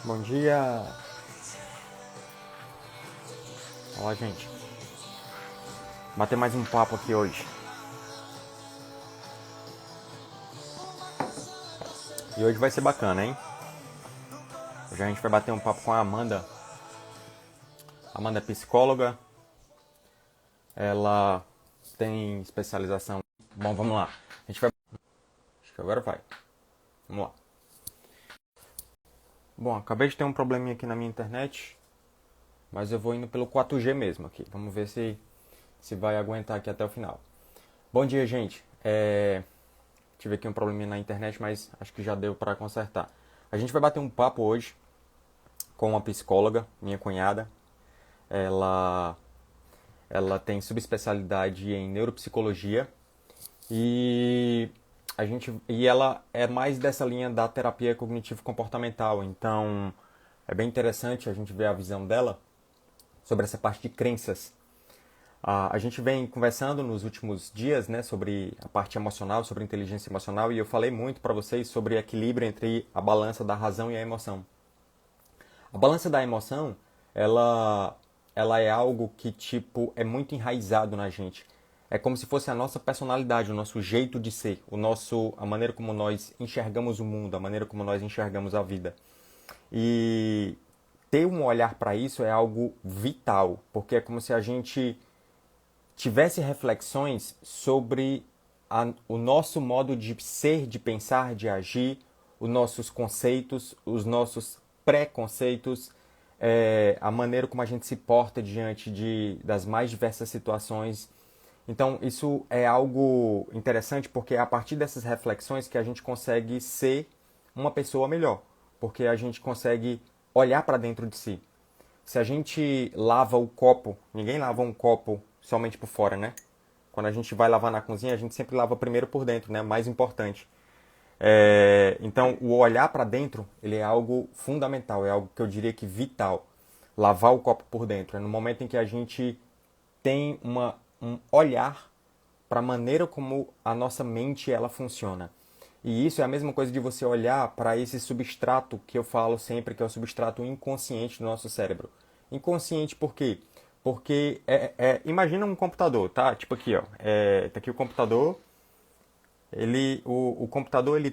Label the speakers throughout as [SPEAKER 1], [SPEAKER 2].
[SPEAKER 1] Bom dia! Olá, gente. Bater mais um papo aqui hoje. E hoje vai ser bacana, hein? Hoje a gente vai bater um papo com a Amanda. A Amanda é psicóloga. Ela tem especialização. Bom, vamos lá. A gente vai. Acho que agora vai. Vamos lá. Bom, acabei de ter um probleminha aqui na minha internet. Mas eu vou indo pelo 4G mesmo aqui. Vamos ver se vai aguentar aqui até o final. Bom dia, gente. Tive aqui um probleminha na internet, mas acho que já deu para consertar. A gente vai bater um papo hoje com uma psicóloga, minha cunhada. Ela, ela tem subespecialidade em neuropsicologia e ela é mais dessa linha da terapia cognitivo-comportamental. Então, é bem interessante a gente ver a visão dela sobre essa parte de crenças. A gente vem conversando nos últimos dias, né, sobre a parte emocional, sobre inteligência emocional, e eu falei muito para vocês sobre equilíbrio entre a balança da razão e a emoção. A balança da emoção, ela é algo que tipo é muito enraizado na gente. É como se fosse a nossa personalidade, o nosso jeito de ser, a maneira como nós enxergamos o mundo, a maneira como nós enxergamos a vida. E ter um olhar para isso é algo vital, porque é como se a gente tivesse reflexões sobre o nosso modo de ser, de pensar, de agir, os nossos conceitos, os nossos preconceitos, a maneira como a gente se porta diante das mais diversas situações. Então, isso é algo interessante porque é a partir dessas reflexões que a gente consegue ser uma pessoa melhor, porque a gente consegue olhar para dentro de si. Se a gente lava o copo, ninguém lava um copo somente por fora, né? Quando a gente vai lavar na cozinha, a gente sempre lava primeiro por dentro, né? Mais importante. Então, o olhar para dentro, ele é algo fundamental, é algo que eu diria que vital. Lavar o copo por dentro. É no momento em que a gente tem um olhar para a maneira como a nossa mente ela funciona. E isso é a mesma coisa de você olhar para esse substrato que eu falo sempre, que é o substrato inconsciente do nosso cérebro. Inconsciente por quê? Porque imagina um computador, tá? Tipo aqui, ó. Tá aqui o computador. O computador ele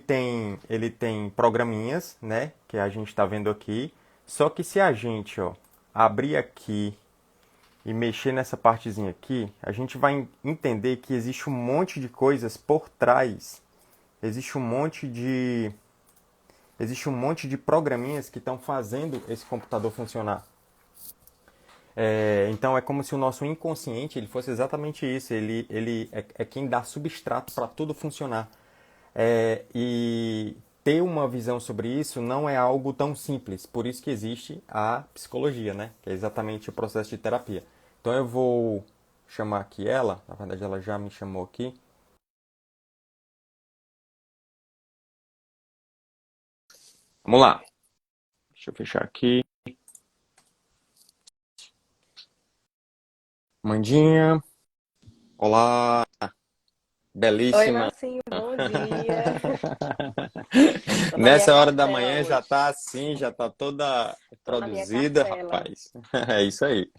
[SPEAKER 1] tem programinhas, né? Que a gente está vendo aqui. Só que se a gente, ó, abrir aqui e mexer nessa partezinha aqui, a gente vai entender que existe um monte de coisas por trás. Existe um monte de programinhas que estão fazendo esse computador funcionar. Então é como se o nosso inconsciente ele fosse exatamente isso. Ele é quem dá substrato para tudo funcionar. E ter uma visão sobre isso não é algo tão simples. Por isso que existe a psicologia, né? Que é exatamente o processo de terapia. Então eu vou chamar aqui ela. Na verdade ela já me chamou aqui. Vamos lá. Deixa eu fechar aqui. Mandinha. Olá,
[SPEAKER 2] Oi,
[SPEAKER 1] belíssima.
[SPEAKER 2] Marcinho, bom dia. Tô na minha
[SPEAKER 1] Nessa hora da
[SPEAKER 2] capela
[SPEAKER 1] manhã já
[SPEAKER 2] hoje.
[SPEAKER 1] tá assim, já tá toda
[SPEAKER 2] Tô na minha
[SPEAKER 1] produzida,
[SPEAKER 2] capela.
[SPEAKER 1] rapaz. É isso aí.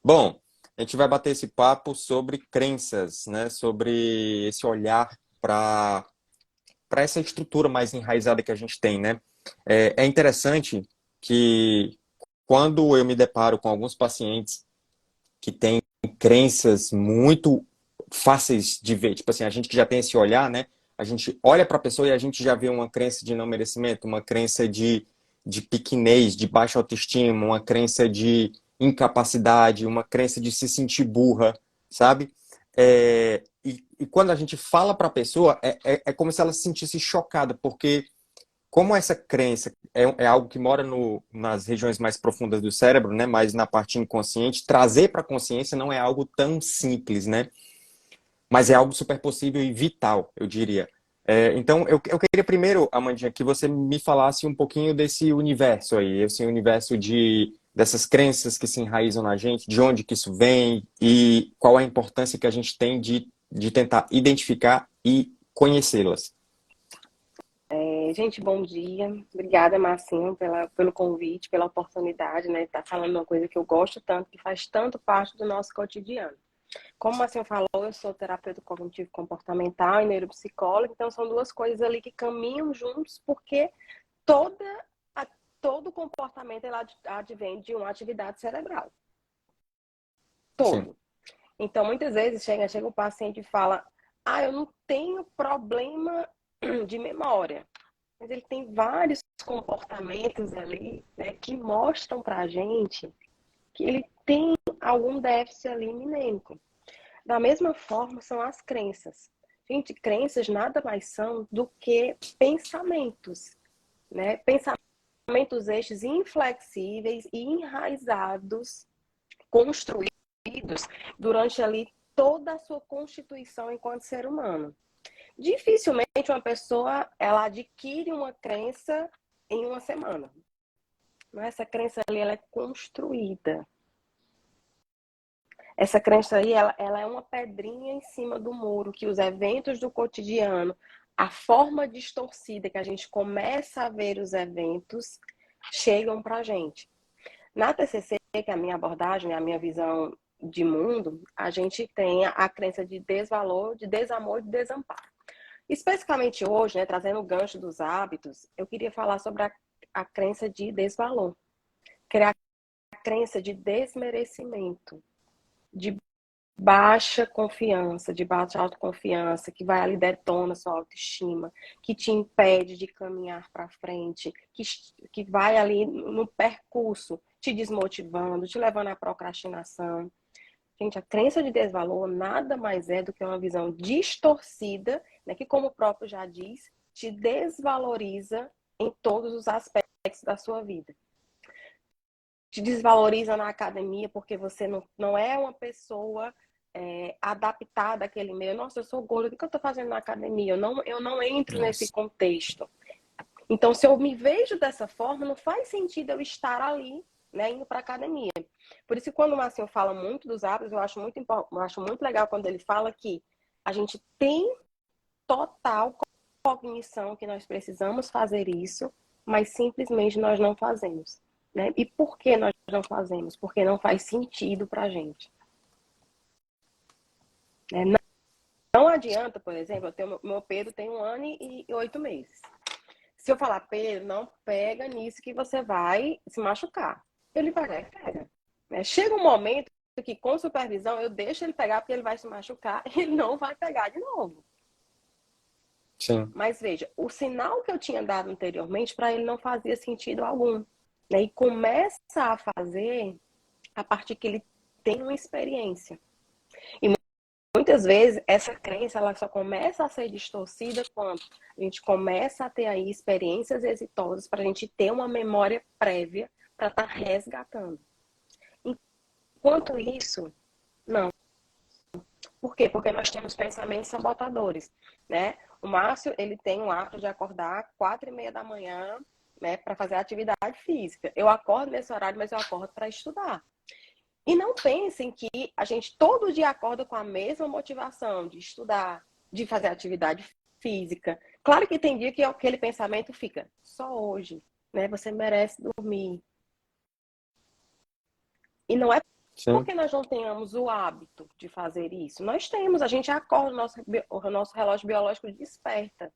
[SPEAKER 1] Bom, a gente vai bater esse papo sobre crenças, né? Sobre esse olhar para essa estrutura mais enraizada que a gente tem, né? É interessante que quando eu me deparo com alguns pacientes que têm crenças muito fáceis de ver, tipo assim, a gente que já tem esse olhar, né? A gente olha para a pessoa e a gente já vê uma crença de não merecimento, uma crença de pequenez, de baixa autoestima, uma crença de incapacidade, uma crença de se sentir burra, sabe? E quando a gente fala para a pessoa, é como se ela se sentisse chocada, porque como essa crença é algo que mora nas regiões mais profundas do cérebro, né, mais na parte inconsciente, trazer para a consciência não é algo tão simples, né? Mas é algo super possível e vital, eu diria. Então, eu queria primeiro, Amandinha, que você me falasse um pouquinho desse universo aí, esse universo dessas crenças que se enraizam na gente, de onde que isso vem e qual a importância que a gente tem de tentar identificar e conhecê-las.
[SPEAKER 2] Gente, bom dia. Obrigada, Marcinho, pelo convite, pela oportunidade, né, de estar falando uma coisa que eu gosto tanto, que faz tanto parte do nosso cotidiano. Como o Marcinho falou, eu sou terapeuta cognitivo comportamental e neuropsicóloga, então são duas coisas ali que caminham juntos, porque toda, todo comportamento ele advém de uma atividade cerebral.
[SPEAKER 1] Sim.
[SPEAKER 2] Todo. Então, muitas vezes chega o paciente e fala: eu não tenho problema de memória. Mas ele tem vários comportamentos ali, né, que mostram pra gente que ele tem algum déficit ali iminente. Da mesma forma, são as crenças. Gente, crenças nada mais são do que pensamentos, né? Pensamentos estes inflexíveis e enraizados, construídos durante ali toda a sua constituição enquanto ser humano. Dificilmente uma pessoa ela adquire uma crença em uma semana. Essa crença ali ela é construída. Essa crença aí ela é uma pedrinha em cima do muro que os eventos do cotidiano, a forma distorcida que a gente começa a ver os eventos, chegam para a gente. Na TCC, que é a minha abordagem, a minha visão de mundo, a gente tem a crença de desvalor, de desamor, de desamparo. Especificamente hoje, né, trazendo o gancho dos hábitos, eu queria falar sobre a crença de desvalor, que é a crença de desmerecimento, de baixa confiança, de baixa autoconfiança, que vai ali detona sua autoestima, que te impede de caminhar para frente, que vai ali no percurso te desmotivando, te levando à procrastinação. Gente, a crença de desvalor nada mais é do que uma visão distorcida, né, que, como o próprio já diz, te desvaloriza em todos os aspectos da sua vida. Te desvaloriza na academia porque você não é uma pessoa adaptada àquele meio. Nossa, eu sou gorda, o que eu estou fazendo na academia? Eu não entro nesse contexto. Então, se eu me vejo dessa forma, não faz sentido eu estar ali, né, indo para a academia. Por isso que quando o Marcinho fala muito dos hábitos, eu acho muito legal quando ele fala que a gente tem total cognição que nós precisamos fazer isso, mas simplesmente nós não fazemos. Né? E por que nós não fazemos? Porque não faz sentido para a gente. Não adianta, por exemplo, meu Pedro tem 1 ano e 8 meses. Se eu falar, Pedro, não pega nisso que você vai se machucar. Ele vai lá e pega. Chega um momento que, com supervisão, eu deixo ele pegar porque ele vai se machucar e ele não vai pegar de novo.
[SPEAKER 1] Sim.
[SPEAKER 2] Mas veja, o sinal que eu tinha dado anteriormente para ele não fazia sentido algum. Né? E começa a fazer a partir que ele tem uma experiência. E muitas vezes essa crença ela só começa a ser distorcida quando a gente começa a ter aí experiências exitosas para a gente ter uma memória prévia para estar resgatando. Enquanto isso, não. Por quê? Porque nós temos pensamentos sabotadores, né? O Márcio, ele tem o hábito de acordar 4h30 da manhã, né, para fazer atividade física. Eu acordo nesse horário, mas eu acordo para estudar. E não pensem que a gente todo dia acorda com a mesma motivação de estudar, de fazer atividade física. Claro que tem dia que aquele pensamento fica só hoje, né? Você merece dormir. E não é porque nós não tenhamos o hábito de fazer isso. Nós temos, a gente acorda, o nosso relógio biológico desperta.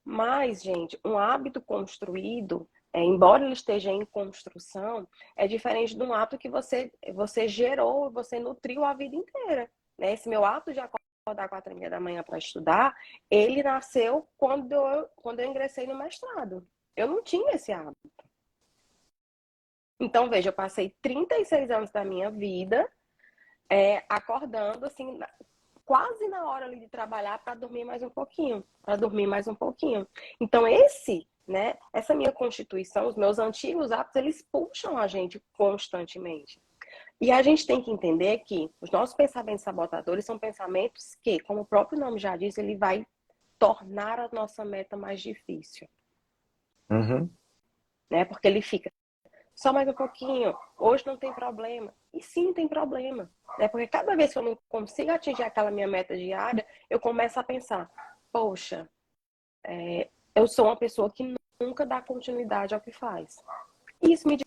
[SPEAKER 2] Mas, gente, um hábito construído, embora ele esteja em construção, é diferente de um hábito que você gerou, você nutriu a vida inteira. Né? Esse meu hábito de acordar 4h30 da manhã para estudar, ele nasceu quando eu ingressei no mestrado. Eu não tinha esse hábito. Então, veja, eu passei 36 anos da minha vida acordando, assim, quase na hora ali de trabalhar para dormir mais um pouquinho, Então, essa minha constituição, os meus antigos hábitos, eles puxam a gente constantemente. E a gente tem que entender que os nossos pensamentos sabotadores são pensamentos que, como o próprio nome já diz, ele vai tornar a nossa meta mais difícil.
[SPEAKER 1] Uhum.
[SPEAKER 2] Né? Porque ele fica só mais um pouquinho, hoje não tem problema. E sim, tem problema. Né? Porque cada vez que eu não consigo atingir aquela minha meta diária, eu começo a pensar, poxa, eu sou uma pessoa que nunca dá continuidade ao que faz. E isso me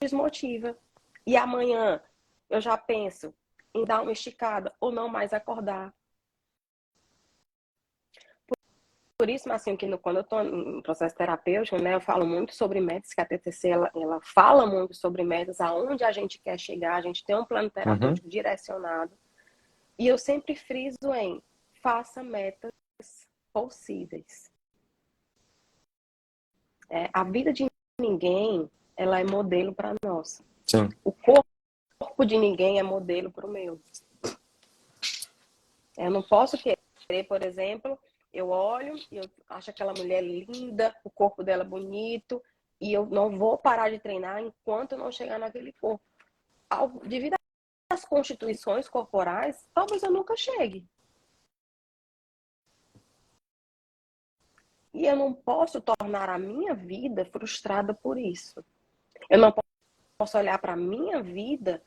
[SPEAKER 2] desmotiva. E amanhã eu já penso em dar uma esticada ou não mais acordar. Por isso, assim, que quando eu estou em processo terapêutico, né, eu falo muito sobre metas, que a TTC ela fala muito sobre metas, aonde a gente quer chegar, a gente tem um plano
[SPEAKER 1] Uhum.
[SPEAKER 2] terapêutico direcionado. E eu sempre friso em faça metas possíveis. A vida de ninguém, ela é modelo para nós.
[SPEAKER 1] Sim.
[SPEAKER 2] O corpo de ninguém é modelo para o meu. Eu não posso querer, por exemplo, eu olho e eu acho aquela mulher linda, o corpo dela bonito, e eu não vou parar de treinar enquanto eu não chegar naquele corpo. Devido às constituições corporais, talvez eu nunca chegue. E eu não posso tornar a minha vida frustrada por isso. Eu não posso olhar para a minha vida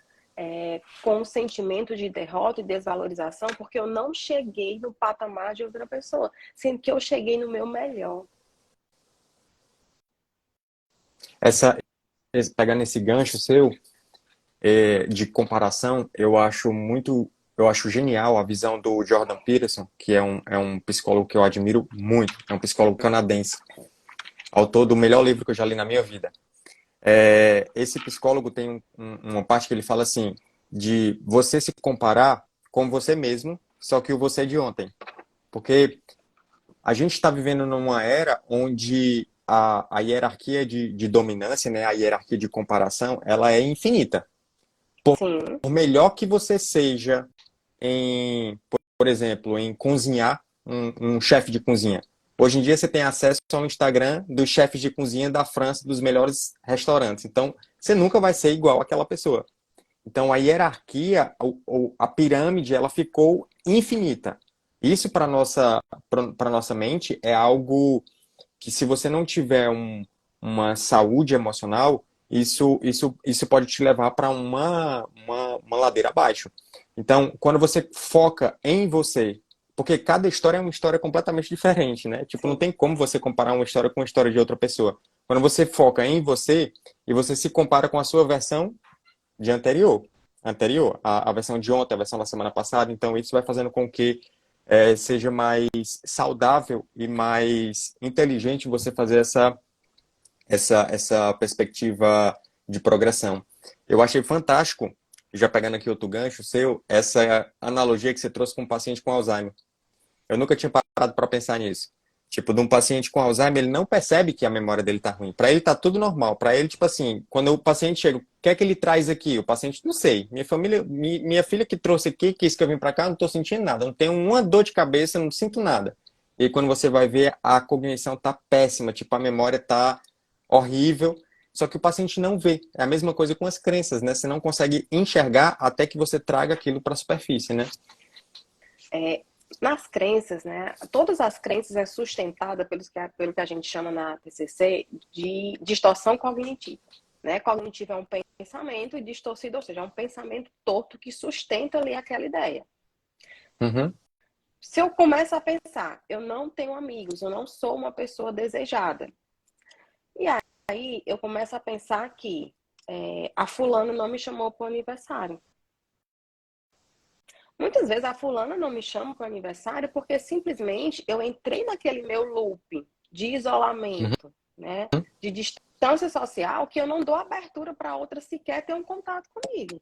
[SPEAKER 2] com um sentimento de derrota e desvalorização, porque eu não cheguei no patamar de outra pessoa, sendo que eu cheguei no meu melhor.
[SPEAKER 1] Pegando esse gancho seu, de comparação, eu acho genial a visão do Jordan Peterson, que é um psicólogo que eu admiro muito, é um psicólogo canadense, autor do melhor livro que eu já li na minha vida. Esse psicólogo tem uma parte que ele fala assim, de você se comparar com você mesmo, só que o você é de ontem. Porque a gente está vivendo numa era onde a hierarquia de dominância, né, a hierarquia de comparação, ela é infinita.
[SPEAKER 2] Sim,
[SPEAKER 1] Por melhor que você seja por exemplo, em cozinhar, um chefe de cozinha. Hoje em dia você tem acesso ao Instagram dos chefes de cozinha da França, dos melhores restaurantes. Então, você nunca vai ser igual àquela pessoa. Então, a hierarquia, a pirâmide, ela ficou infinita. Isso para nossa mente é algo que, se você não tiver uma saúde emocional, isso pode te levar para uma ladeira abaixo. Então, quando você foca em você, porque cada história é uma história completamente diferente, né? Tipo, não
[SPEAKER 2] sim.
[SPEAKER 1] tem como você comparar uma história com a história de outra pessoa. Quando você foca em você e você se compara com a sua versão de anterior, a versão de ontem, a versão da semana passada, então isso vai fazendo com que seja mais saudável e mais inteligente você fazer essa perspectiva de progressão. Eu achei fantástico, já pegando aqui outro gancho seu, essa analogia que você trouxe com um paciente com Alzheimer. Eu nunca tinha parado para pensar nisso. Tipo, de um paciente com Alzheimer, ele não percebe que a memória dele tá ruim. Para ele tá tudo normal. Para ele, tipo assim, quando o paciente chega, o que é que ele traz aqui? O paciente, não sei. Minha família, minha filha que trouxe aqui, quis que eu vim para cá, não tô sentindo nada. Não tenho uma dor de cabeça, não sinto nada. E aí, quando você vai ver, a cognição tá péssima, tipo, a memória tá horrível. Só que o paciente não vê. É a mesma coisa com as crenças, né? Você não consegue enxergar até que você traga aquilo para a superfície, né?
[SPEAKER 2] Nas crenças, né? Todas as crenças é sustentada pelo que a gente chama na TCC de distorção cognitiva. Né? Cognitivo é um pensamento e distorcido, ou seja, é um pensamento torto que sustenta ali aquela ideia.
[SPEAKER 1] Uhum.
[SPEAKER 2] Se eu começo a pensar, eu não tenho amigos, eu não sou uma pessoa desejada. E aí eu começo a pensar que a fulana não me chamou para o aniversário. Muitas vezes a fulana não me chama para o aniversário porque simplesmente eu entrei naquele meu loop de
[SPEAKER 1] Uhum.
[SPEAKER 2] isolamento, né? De distância social, que eu não dou abertura para outra sequer ter um contato comigo.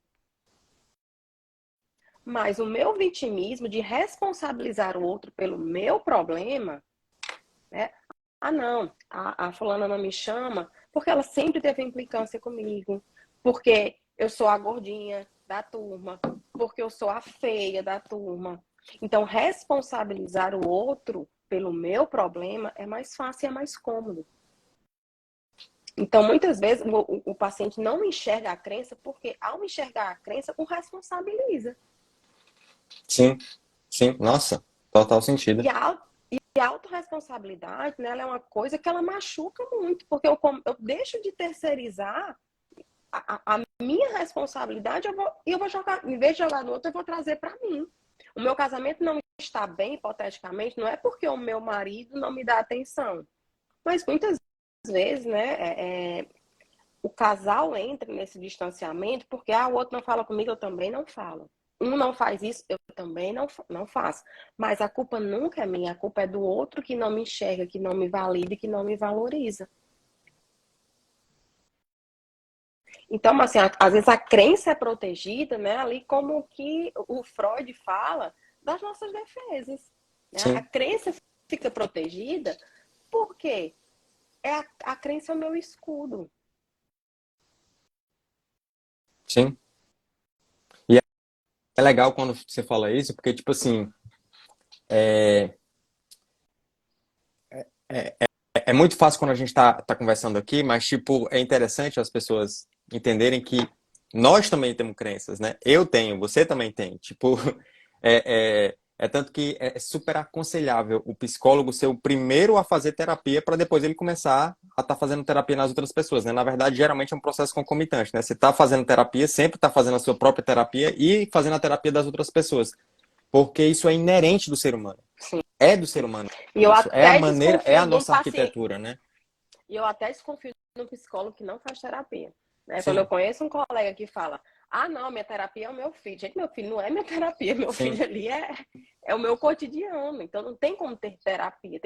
[SPEAKER 2] Mas o meu vitimismo de responsabilizar o outro pelo meu problema, né? Ah, não, a fulana não me chama porque ela sempre teve implicância comigo, porque eu sou a gordinha da turma, porque eu sou a feia da turma. Então, responsabilizar o outro pelo meu problema é mais fácil e é mais cômodo. Então, muitas vezes, o paciente não enxerga a crença porque, ao enxergar a crença, o responsabiliza.
[SPEAKER 1] Sim, sim. Nossa, total sentido.
[SPEAKER 2] E a autorresponsabilidade, né, ela é uma coisa que ela machuca muito, porque eu deixo de terceirizar a minha responsabilidade, eu vou jogar, em vez de jogar no outro, eu vou trazer para mim. O meu casamento não está bem, hipoteticamente, não é porque o meu marido não me dá atenção. Mas muitas vezes, né, o casal entra nesse distanciamento porque o outro não fala comigo, eu também não falo. Um não faz isso, eu também não faço. Mas a culpa nunca é minha, a culpa é do outro que não me enxerga, que não me valida e que não me valoriza. Então, assim, às vezes a crença é protegida, né? Ali como que o Freud fala das nossas defesas. Né? A
[SPEAKER 1] Sim,
[SPEAKER 2] crença fica protegida porque a crença é o meu escudo.
[SPEAKER 1] sim. E é legal quando você fala isso, porque, tipo assim, é, é, é muito fácil quando a gente tá conversando aqui, mas, tipo, é interessante as pessoas entenderem que nós também temos crenças, né? Eu tenho, você também tem. Tipo, é tanto que é super aconselhável o psicólogo ser o primeiro a fazer terapia para depois ele começar a estar fazendo terapia nas outras pessoas, né? Na verdade, geralmente é um processo concomitante, né? Você está fazendo terapia, sempre está fazendo a sua própria terapia e fazendo a terapia das outras pessoas, porque isso é inerente do ser humano.
[SPEAKER 2] Sim.
[SPEAKER 1] É do ser humano
[SPEAKER 2] E eu
[SPEAKER 1] isso. É a
[SPEAKER 2] até
[SPEAKER 1] maneira, é
[SPEAKER 2] desconfio
[SPEAKER 1] a
[SPEAKER 2] de um
[SPEAKER 1] nossa
[SPEAKER 2] paciente.
[SPEAKER 1] arquitetura, né?
[SPEAKER 2] E eu até desconfio de um psicólogo que não faz terapia. Né? Quando eu
[SPEAKER 1] Sim,
[SPEAKER 2] conheço um colega que fala, não, minha terapia é o meu filho. Gente, meu filho não é minha terapia, meu
[SPEAKER 1] sim,
[SPEAKER 2] filho ali é o meu cotidiano. Então não tem como ter terapia.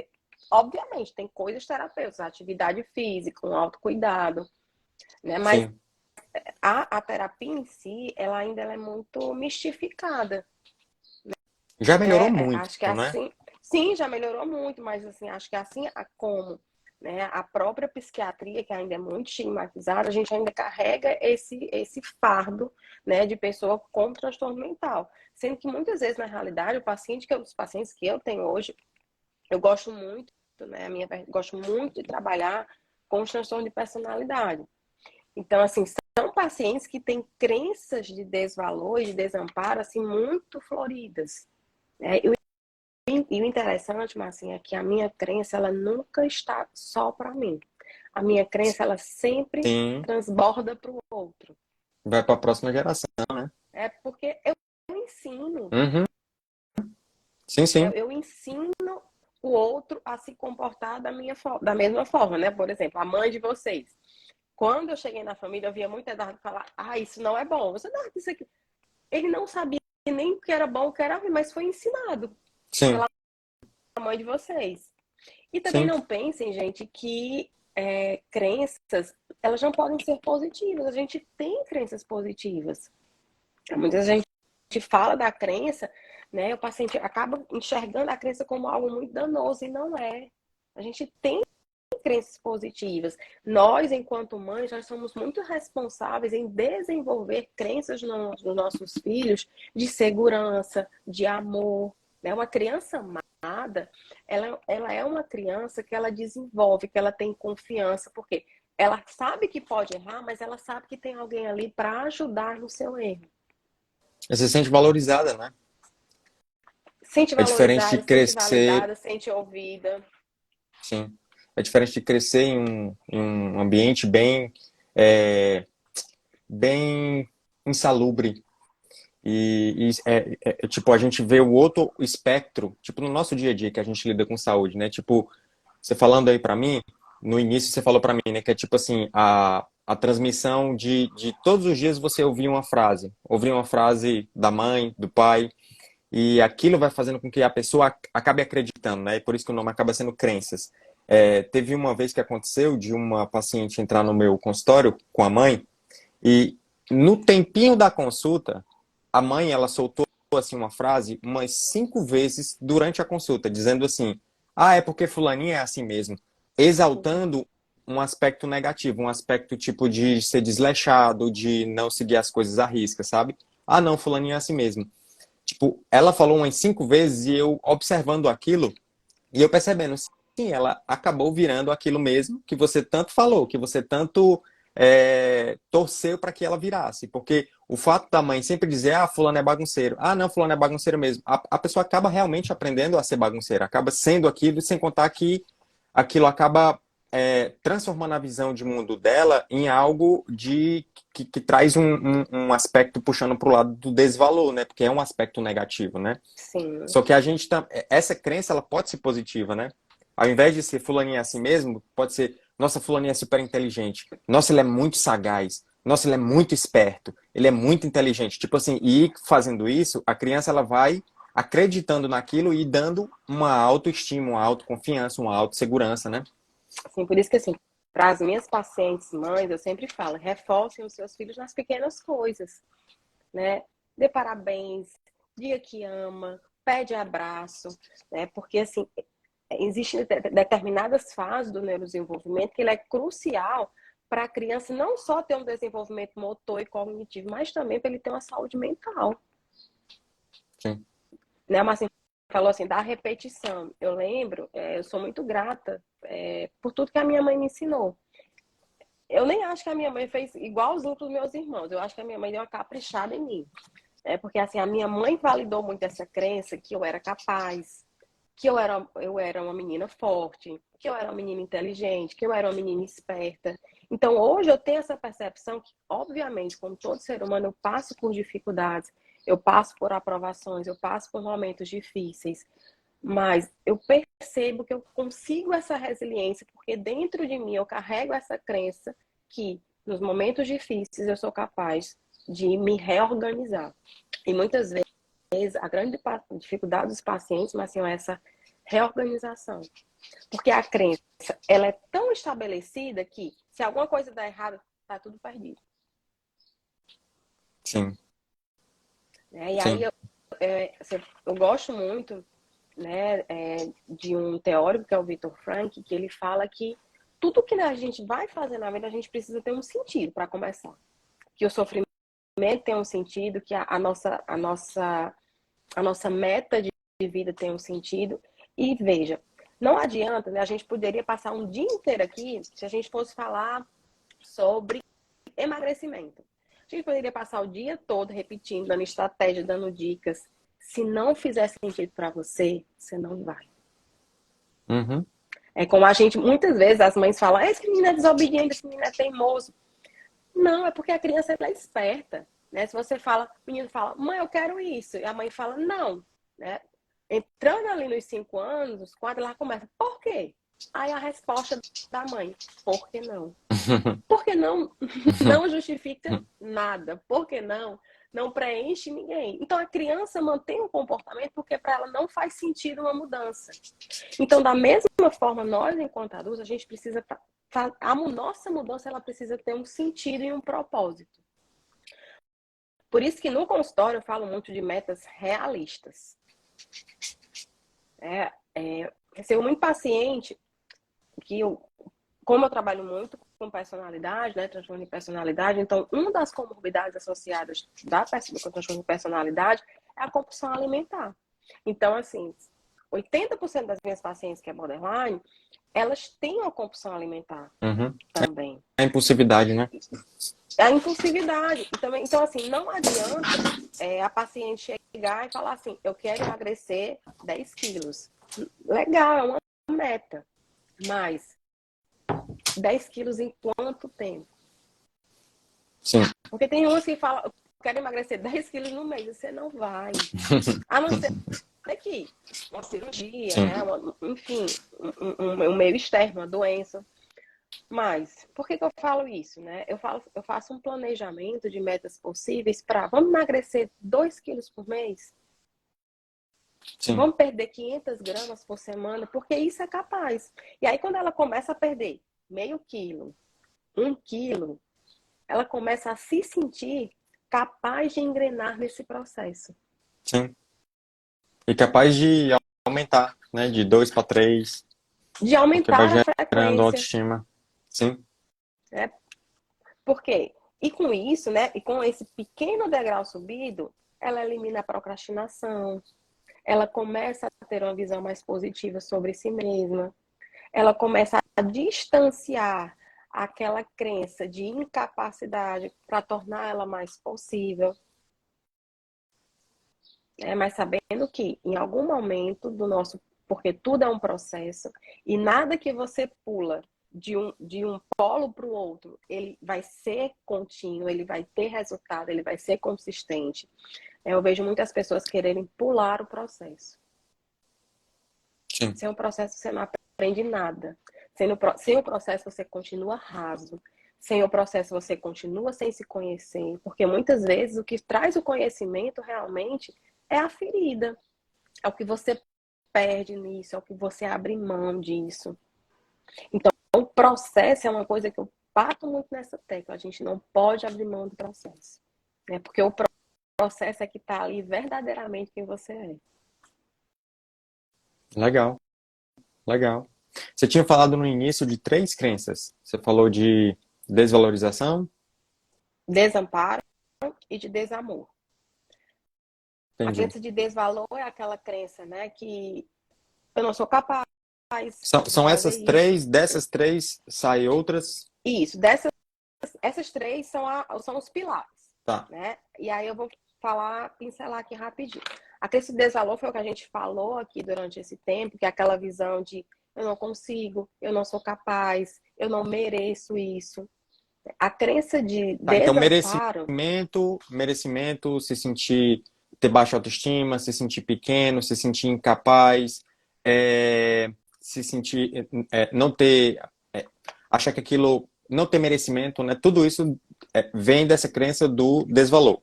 [SPEAKER 2] Obviamente, tem coisas terapêuticas, atividade física, um autocuidado, né? Mas
[SPEAKER 1] sim.
[SPEAKER 2] a terapia em si, ela é muito mistificada.
[SPEAKER 1] Já melhorou muito,
[SPEAKER 2] Acho que é
[SPEAKER 1] né?
[SPEAKER 2] assim, sim, já melhorou muito, mas assim, acho que assim como, né, a própria psiquiatria, que ainda é muito estigmatizada, a gente ainda carrega esse fardo, né, de pessoa com transtorno mental. Sendo que muitas vezes, na realidade, os pacientes que eu tenho hoje, eu gosto muito, né, gosto muito de trabalhar com os transtornos de personalidade. Então, assim, são pacientes que têm crenças de desvalor e de desamparo, assim, muito floridas. Né? E o interessante, Marcinha, é que a minha crença, ela nunca está só para mim. A minha crença, ela sempre
[SPEAKER 1] Sim,
[SPEAKER 2] transborda para o outro.
[SPEAKER 1] vai para a próxima geração, né?
[SPEAKER 2] É porque eu ensino,
[SPEAKER 1] Uhum. Sim,
[SPEAKER 2] né?
[SPEAKER 1] sim,
[SPEAKER 2] Eu ensino o outro a se comportar da mesma forma, né? Por exemplo, a mãe de vocês. Quando eu cheguei na família, eu via muito Eduardo falar, isso não é bom. Você não, isso aqui. Ele não sabia nem o que era bom, o que era ruim, mas foi ensinado
[SPEAKER 1] sim,
[SPEAKER 2] pela mãe de vocês. E também
[SPEAKER 1] sim,
[SPEAKER 2] não pensem, gente, que crenças, elas não podem ser positivas. A gente tem crenças positivas. Muitas vezes a gente fala da crença, né? O paciente acaba enxergando a crença como algo muito danoso e não é. A gente tem crenças positivas. Nós, enquanto mães, nós somos muito responsáveis em desenvolver crenças nos nossos filhos de segurança, de amor. Né? Uma criança amada, ela é uma criança que ela desenvolve, que ela tem confiança, porque ela sabe que pode errar, mas ela sabe que tem alguém ali para ajudar no seu erro.
[SPEAKER 1] você se sente valorizada, né?
[SPEAKER 2] Sente
[SPEAKER 1] É diferente de
[SPEAKER 2] valorizada, sente
[SPEAKER 1] crescer,
[SPEAKER 2] validada, sente ouvida.
[SPEAKER 1] sim. É diferente de crescer em um ambiente bem, é, bem insalubre. Tipo, a gente vê o outro espectro, tipo, no nosso dia a dia que a gente lida com saúde, né? Tipo, você falando aí pra mim, no início você falou pra mim, né? Que é tipo assim, a transmissão de todos os dias você ouvir uma frase da mãe, do pai, e aquilo vai fazendo com que a pessoa acabe acreditando, né? E por isso que o nome acaba sendo crenças. Teve uma vez que aconteceu de uma paciente entrar no meu consultório com a mãe, e no tempinho da consulta, a mãe ela soltou assim uma frase umas 5 vezes durante a consulta, dizendo assim: "Ah, é porque fulaninha é assim mesmo", exaltando um aspecto negativo, um aspecto tipo de ser desleixado, de não seguir as coisas à risca, sabe? Ah, não, fulaninha é assim mesmo. Tipo, ela falou umas 5 vezes e eu observando aquilo e eu percebendo, sim, ela acabou virando aquilo mesmo que você tanto falou, que você tanto torceu para que ela virasse. Porque o fato da mãe sempre dizer, fulano é bagunceiro. Ah, não, fulano é bagunceiro mesmo. A pessoa acaba realmente aprendendo a ser bagunceira, acaba sendo aquilo, sem contar que aquilo acaba transformando a visão de mundo dela em algo que traz um aspecto puxando para o lado do desvalor, né? Porque é um aspecto negativo, né?
[SPEAKER 2] Sim.
[SPEAKER 1] Só que a gente essa crença ela pode ser positiva, né? Ao invés de ser fulaninha é assim mesmo, pode ser, nossa, fulaninha é super inteligente. Nossa, ele é muito sagaz. Nossa, ele é muito esperto. Ele é muito inteligente. Tipo assim, e fazendo isso, a criança ela vai acreditando naquilo e dando uma autoestima, uma autoconfiança, uma autossegurança, né?
[SPEAKER 2] Assim, por isso que, assim, para as minhas pacientes mães, eu sempre falo, reforcem os seus filhos nas pequenas coisas, né? Dê parabéns, diga que ama, pede abraço, né? Porque, assim, existem determinadas fases do neurodesenvolvimento que ele é crucial para a criança não só ter um desenvolvimento motor e cognitivo, mas também para ele ter uma saúde mental.
[SPEAKER 1] Sim.
[SPEAKER 2] Né? Mas assim, falou assim, da repetição. Eu lembro, eu sou muito grata por tudo que a minha mãe me ensinou. Eu nem acho que a minha mãe fez igualzinho para os meus irmãos. Eu acho que a minha mãe deu uma caprichada em mim. Porque assim, a minha mãe validou muito essa crença que eu era capaz, que eu era uma menina forte, que eu era uma menina inteligente, que eu era uma menina esperta. Então, hoje eu tenho essa percepção que, obviamente, como todo ser humano, eu passo por dificuldades, eu passo por aprovações, eu passo por momentos difíceis, mas eu percebo que eu consigo essa resiliência, porque dentro de mim eu carrego essa crença que, nos momentos difíceis, eu sou capaz de me reorganizar. E muitas vezes, a grande dificuldade dos pacientes, mas assim, é essa reorganização. Porque a crença, ela é tão estabelecida que se alguma coisa der errado, tá tudo perdido.
[SPEAKER 1] Sim.
[SPEAKER 2] Né? E aí
[SPEAKER 1] Sim.
[SPEAKER 2] eu gosto muito, né, de um teórico que é o Viktor Frankl, que ele fala que tudo que a gente vai fazer na vida, a gente precisa ter um sentido para começar. Que o sofrimento tem um sentido, que a nossa meta de vida tem um sentido. E veja, não adianta, né? A gente poderia passar um dia inteiro aqui se a gente fosse falar sobre emagrecimento. A gente poderia passar o dia todo repetindo, dando estratégia, dando dicas. Se não fizer sentido para você, você não vai.
[SPEAKER 1] Uhum.
[SPEAKER 2] É como a gente, muitas vezes, as mães falam, esse menino é desobediente, esse menino é teimoso. Não, é porque a criança ela é esperta. Né? Se você fala, o menino fala, mãe, eu quero isso. E a mãe fala, não. Né? Entrando ali nos 5 anos, quando ela começa, por quê? Aí a resposta da mãe, por que não? Por que não? Não justifica nada. Por que não? Não preenche ninguém. Então a criança mantém um comportamento porque para ela não faz sentido uma mudança. Então, da mesma forma, nós, enquanto adultos, a gente precisa. A nossa mudança ela precisa ter um sentido e um propósito. Por isso que no consultório eu falo muito de metas realistas. Recebo muito paciente que como eu trabalho muito com personalidade, né, transtorno de personalidade, então uma das comorbidades associadas da transtorno de personalidade é a compulsão alimentar. Então, assim, 80% das minhas pacientes que é borderline, elas têm uma compulsão alimentar
[SPEAKER 1] Uhum.
[SPEAKER 2] também.
[SPEAKER 1] A impulsividade, né?
[SPEAKER 2] A impulsividade. Também, então, assim, não adianta a paciente chegar e falar assim, eu quero emagrecer 10 quilos. Legal, é uma meta. Mas 10 quilos em quanto tempo?
[SPEAKER 1] Sim.
[SPEAKER 2] Porque tem umas que falam, eu quero emagrecer 10 quilos no mês. Você não vai. A não ser que uma cirurgia,
[SPEAKER 1] Sim.
[SPEAKER 2] né? Enfim, um meio externo, uma doença. Mas, por que eu falo isso, né? Eu faço um planejamento de metas possíveis para, vamos emagrecer 2 quilos por mês?
[SPEAKER 1] Sim.
[SPEAKER 2] Vamos perder 500 gramas por semana? Porque isso é capaz. E aí, quando ela começa a perder meio quilo, 1 quilo, ela começa a se sentir capaz de engrenar nesse processo.
[SPEAKER 1] Sim. E capaz de aumentar, né? De 2 para 3,
[SPEAKER 2] De
[SPEAKER 1] porque vai
[SPEAKER 2] aumentar a
[SPEAKER 1] gerando
[SPEAKER 2] frequência,
[SPEAKER 1] autoestima. Sim.
[SPEAKER 2] né? Por quê? E com isso, né? E com esse pequeno degrau subido, ela elimina a procrastinação, ela começa a ter uma visão mais positiva sobre si mesma, ela começa a distanciar aquela crença de incapacidade para tornar ela mais possível. Mas sabendo que em algum momento do nosso, porque tudo é um processo, e nada que você pula de um polo para o outro, ele vai ser contínuo, ele vai ter resultado, ele vai ser consistente. Eu vejo muitas pessoas quererem pular o processo.
[SPEAKER 1] Sim.
[SPEAKER 2] Sem o processo, você não aprende nada. Sem o processo, você continua raso. Sem o processo, você continua sem se conhecer. Porque muitas vezes o que traz o conhecimento realmente é a ferida. É o que você perde nisso, é o que você abre mão disso. Então, o processo é uma coisa que eu bato muito nessa tecla. A gente não pode abrir mão do processo. Né? Porque o processo é que está ali verdadeiramente quem você é.
[SPEAKER 1] Legal, legal. Você tinha falado no início de três crenças. Você falou de desvalorização,
[SPEAKER 2] Desamparo e de desamor. A
[SPEAKER 1] entendi.
[SPEAKER 2] crença de desvalor é aquela crença, né, que eu não sou capaz de
[SPEAKER 1] São
[SPEAKER 2] fazer
[SPEAKER 1] essas
[SPEAKER 2] isso.
[SPEAKER 1] três, dessas três saem outras.
[SPEAKER 2] Isso, essas três são os pilares,
[SPEAKER 1] Tá,
[SPEAKER 2] né? E aí eu vou pincelar aqui rapidinho. A crença de desvalor foi o que a gente falou aqui durante esse tempo, que é aquela visão de eu não consigo, eu não sou capaz, eu não mereço isso. A crença de
[SPEAKER 1] tá. Então,
[SPEAKER 2] desamparo,
[SPEAKER 1] merecimento, se sentir, ter baixa autoestima, se sentir pequeno, se sentir incapaz, se sentir, não ter, achar que aquilo, não ter merecimento, né? Tudo isso vem dessa crença do desvalor.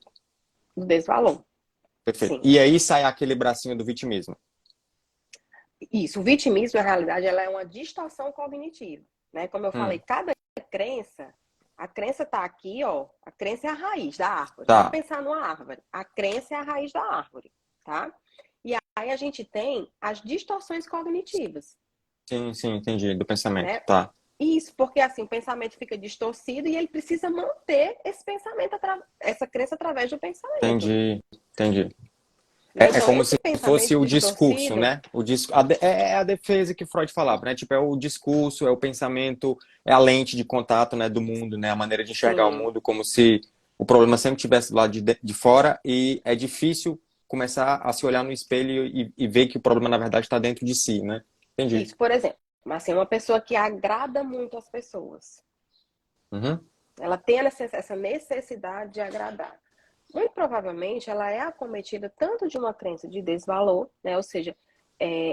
[SPEAKER 2] do desvalor,
[SPEAKER 1] Perfeito.
[SPEAKER 2] sim.
[SPEAKER 1] E aí sai aquele bracinho do vitimismo.
[SPEAKER 2] Isso, o vitimismo, na realidade, ela é uma distorção cognitiva, né? Como eu falei,
[SPEAKER 1] Hum,
[SPEAKER 2] cada crença, a crença está aqui, ó, a crença é a raiz da árvore. Vamos
[SPEAKER 1] tá.
[SPEAKER 2] pensar numa árvore. A crença é a raiz da árvore, tá? E aí a gente tem as distorções cognitivas,
[SPEAKER 1] Sim, sim, entendi. Do pensamento.
[SPEAKER 2] né?
[SPEAKER 1] Tá.
[SPEAKER 2] Isso, porque assim, o pensamento fica distorcido e ele precisa manter esse pensamento, essa crença através do pensamento,
[SPEAKER 1] Entendi, entendi.
[SPEAKER 2] né?
[SPEAKER 1] É
[SPEAKER 2] Então,
[SPEAKER 1] como
[SPEAKER 2] esse
[SPEAKER 1] se fosse
[SPEAKER 2] pensamento
[SPEAKER 1] o discurso,
[SPEAKER 2] distorcido,
[SPEAKER 1] né? É a defesa que Freud falava, né? Tipo, é o discurso, é o pensamento, é a lente de contato, né, do mundo, né? A maneira de enxergar o
[SPEAKER 2] sim,
[SPEAKER 1] mundo como se o problema sempre estivesse do lado de fora e é difícil começar a se olhar no espelho e ver que o problema, na verdade, está dentro de si, né? Entendi.
[SPEAKER 2] isso, por exemplo, assim, uma pessoa que agrada muito as pessoas.
[SPEAKER 1] Uhum,
[SPEAKER 2] Ela tem essa necessidade de agradar. Muito provavelmente ela é acometida tanto de uma crença de desvalor, né? Ou seja,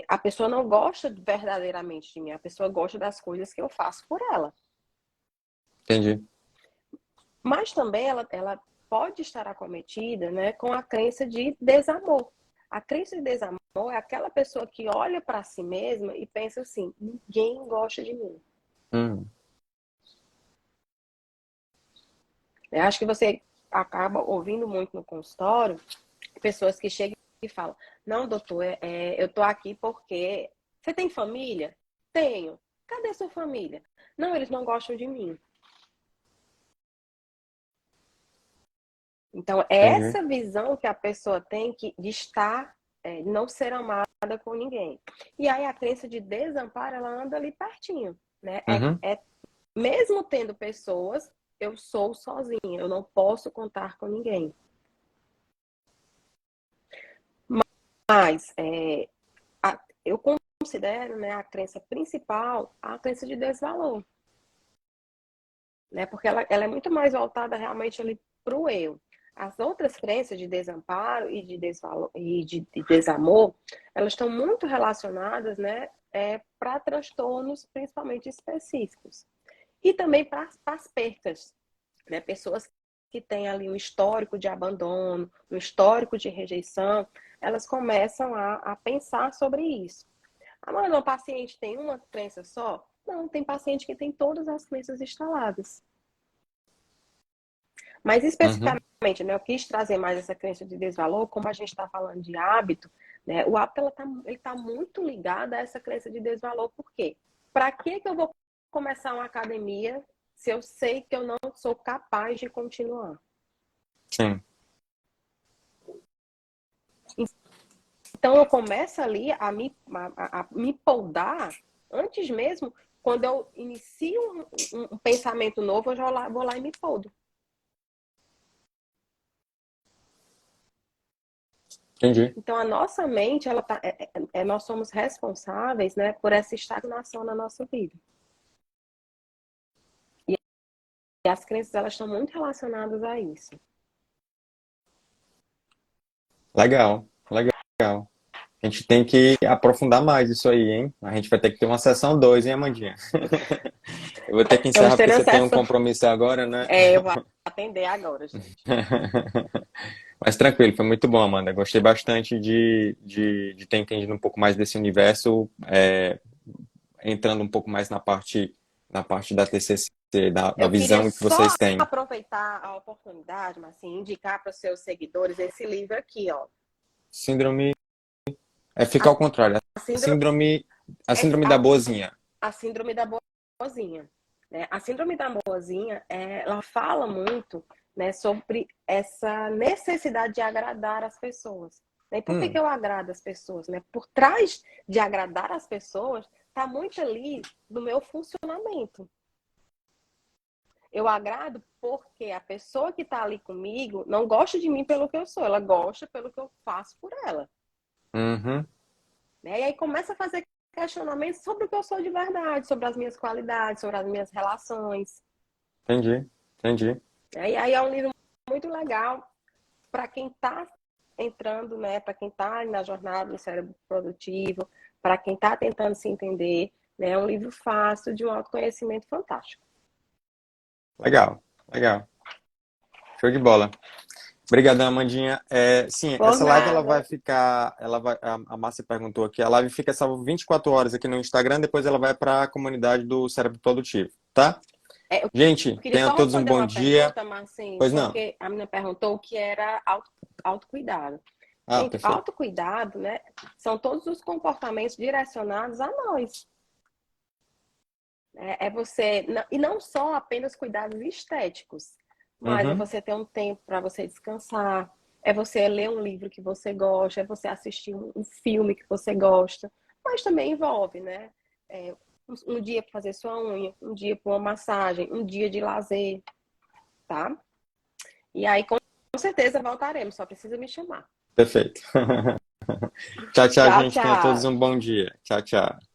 [SPEAKER 2] a pessoa não gosta verdadeiramente de mim, a pessoa gosta das coisas que eu faço por ela.
[SPEAKER 1] entendi.
[SPEAKER 2] Mas também ela pode estar acometida, né, com a crença de desamor. A crença de desamor é aquela pessoa que olha para si mesma e pensa assim: ninguém gosta de mim.
[SPEAKER 1] Hum,
[SPEAKER 2] Eu acho que você acaba ouvindo muito no consultório pessoas que chegam e falam: não, doutor, eu tô aqui porque você tem família? Tenho. Cadê sua família? Não, eles não gostam de mim. Então, é
[SPEAKER 1] entendi.
[SPEAKER 2] essa visão que a pessoa tem de estar, não ser amada por ninguém. E aí a crença de desamparo, ela anda ali pertinho, né?
[SPEAKER 1] Uhum,
[SPEAKER 2] Mesmo tendo pessoas, eu sou sozinha, eu não posso contar com ninguém. Mas eu considero, né, a crença principal a crença de desvalor, né? Porque ela é muito mais voltada realmente ali para o eu. As outras crenças de desamparo e de desvalor e de desamor, elas estão muito relacionadas, né, para transtornos, principalmente específicos. E também para as percas, né? Pessoas que têm ali um histórico de abandono, um histórico de rejeição, elas começam a pensar sobre isso. Ah, mas uma paciente tem uma crença só? Não, tem paciente que tem todas as crenças instaladas. Mas
[SPEAKER 1] uhum,
[SPEAKER 2] especificamente, né, eu quis trazer mais essa crença de desvalor, como a gente está falando de hábito, né, o hábito ele tá muito ligado a essa crença de desvalor. Por quê? Para que eu vou começar uma academia se eu sei que eu não sou capaz de continuar?
[SPEAKER 1] sim.
[SPEAKER 2] Então eu começo ali a me poldar antes mesmo, quando eu inicio um pensamento novo, eu já vou lá e me poldo.
[SPEAKER 1] Entendi.
[SPEAKER 2] Então, a nossa mente, nós somos responsáveis, né, por essa estagnação na nossa vida. as crenças, elas estão muito relacionadas a isso.
[SPEAKER 1] Legal, legal. A gente tem que aprofundar mais isso aí, hein? A gente vai ter que ter uma sessão 2, hein, Amandinha? Eu vou ter que
[SPEAKER 2] Vamos
[SPEAKER 1] encerrar
[SPEAKER 2] ter
[SPEAKER 1] porque você tem um
[SPEAKER 2] acesso.
[SPEAKER 1] compromisso agora, né?
[SPEAKER 2] Eu vou atender agora, gente.
[SPEAKER 1] Mas tranquilo, foi muito bom, Amanda. Gostei bastante de ter entendido um pouco mais desse universo, entrando um pouco mais na parte da TCC, da
[SPEAKER 2] Eu queria
[SPEAKER 1] visão que vocês
[SPEAKER 2] só
[SPEAKER 1] têm.
[SPEAKER 2] aproveitar a oportunidade, mas assim, indicar para os seus seguidores esse livro aqui, ó.
[SPEAKER 1] Síndrome.
[SPEAKER 2] A,
[SPEAKER 1] Fica ao contrário.
[SPEAKER 2] a
[SPEAKER 1] A
[SPEAKER 2] síndrome,
[SPEAKER 1] síndrome, a
[SPEAKER 2] é,
[SPEAKER 1] síndrome da boazinha.
[SPEAKER 2] a síndrome da boazinha, né? A síndrome da boazinha, ela fala muito, né, sobre essa necessidade de agradar as pessoas. Né? E por que
[SPEAKER 1] Hum,
[SPEAKER 2] que eu agrado as pessoas? Né? Por trás de agradar as pessoas, está muito ali do meu funcionamento. Eu agrado porque a pessoa que está ali comigo não gosta de mim pelo que eu sou, ela gosta pelo que eu faço por ela.
[SPEAKER 1] uhum,
[SPEAKER 2] Né? E aí começa a fazer questionamentos sobre o que eu sou de verdade, sobre as minhas qualidades, sobre as minhas relações.
[SPEAKER 1] entendi.
[SPEAKER 2] Né? E aí é um livro muito legal para quem está entrando, né? Para quem está na jornada do cérebro produtivo, para quem está tentando se entender. Né? É um livro fácil, de um autoconhecimento fantástico.
[SPEAKER 1] Legal, legal. Show de bola. Obrigadão, Amandinha. Sim,
[SPEAKER 2] Por
[SPEAKER 1] essa live ela vai
[SPEAKER 2] nada.
[SPEAKER 1] ficar. A Márcia perguntou aqui, a live fica salva 24 horas aqui no Instagram, depois ela vai para a comunidade do Cérebro Produtivo, tá?
[SPEAKER 2] Eu
[SPEAKER 1] Gente,
[SPEAKER 2] queria
[SPEAKER 1] tenham
[SPEAKER 2] só
[SPEAKER 1] todos um
[SPEAKER 2] responder
[SPEAKER 1] bom
[SPEAKER 2] uma
[SPEAKER 1] dia.
[SPEAKER 2] pergunta, Marcinho,
[SPEAKER 1] Pois não?
[SPEAKER 2] porque a menina perguntou o que era autocuidado.
[SPEAKER 1] Ah,
[SPEAKER 2] Gente,
[SPEAKER 1] perfeito.
[SPEAKER 2] autocuidado, né, são todos os comportamentos direcionados a nós. É você, e não só apenas cuidados estéticos, mas é
[SPEAKER 1] Uhum,
[SPEAKER 2] você ter um tempo para você descansar, é você ler um livro que você gosta, é você assistir um filme que você gosta, mas também envolve, né? É, um dia para fazer sua unha, um dia para uma massagem, um dia de lazer, tá? E aí, com certeza, voltaremos, só precisa me chamar.
[SPEAKER 1] perfeito. Tchau, tchau,
[SPEAKER 2] Tchau,
[SPEAKER 1] gente. Tenham todos
[SPEAKER 2] tchau.
[SPEAKER 1] um bom dia. Tchau, tchau.